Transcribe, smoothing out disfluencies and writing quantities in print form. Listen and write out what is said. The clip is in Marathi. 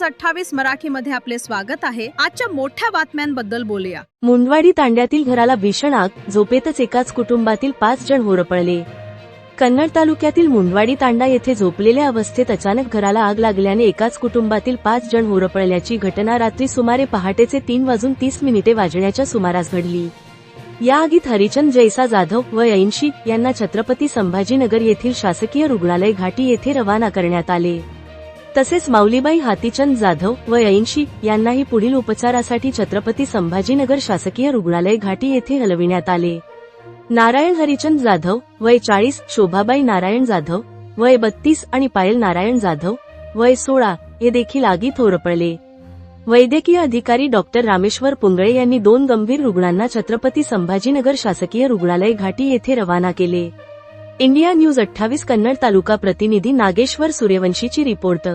न्यूज 28 मराठीमध्ये आपले स्वागत आहे। आजच्या मोठ्या बातम्यांबद्दल बोलूया। मुंडवाडी तांड्यातील घराला भीषण आग, झोपेतच एकाच कुटुंबातील 5 जण होरपळले। कन्नड तालुक्यातील मुंडवाडी तांडा येथे झोपलेल्या अवस्थेत अचानक घराला आग लागल्याने एकाच कुटुंबातील 5 जण होरपळल्याची घटना रात्री सुमारे पहाटेचे 3:30 वाजण्याच्या सुमारास घडली। या आगीत हरिचंद जैसा जाधव वय 80 यांना छत्रपती संभाजीनगर येथील शासकीय रुग्णालय घाटी येथे रवाना करण्यात आले। तसेच माऊलीबाई हातीचंद जाधव वय 80 यांनाही पुढील उपचारासाठी छत्रपती संभाजीनगर शासकीय रुग्णालय घाटी येथे हलविण्यात आले। नारायण हरिचंद जाधव वय 40, शोभाबाई नारायण जाधव वय 32 आणि पायल नारायण जाधव वय 16 हे देखील आगीत होरपळले। वैद्यकीय अधिकारी डॉक्टर रामेश्वर पुंगळे यांनी 2 गंभीर रुग्णांना छत्रपती संभाजीनगर शासकीय रुग्णालय घाटी येथे रवाना केले। इंडिया न्यूज 28 कन्नड तालुका प्रतिनिधी नागेश्वर सूर्यवंशीची रिपोर्ट।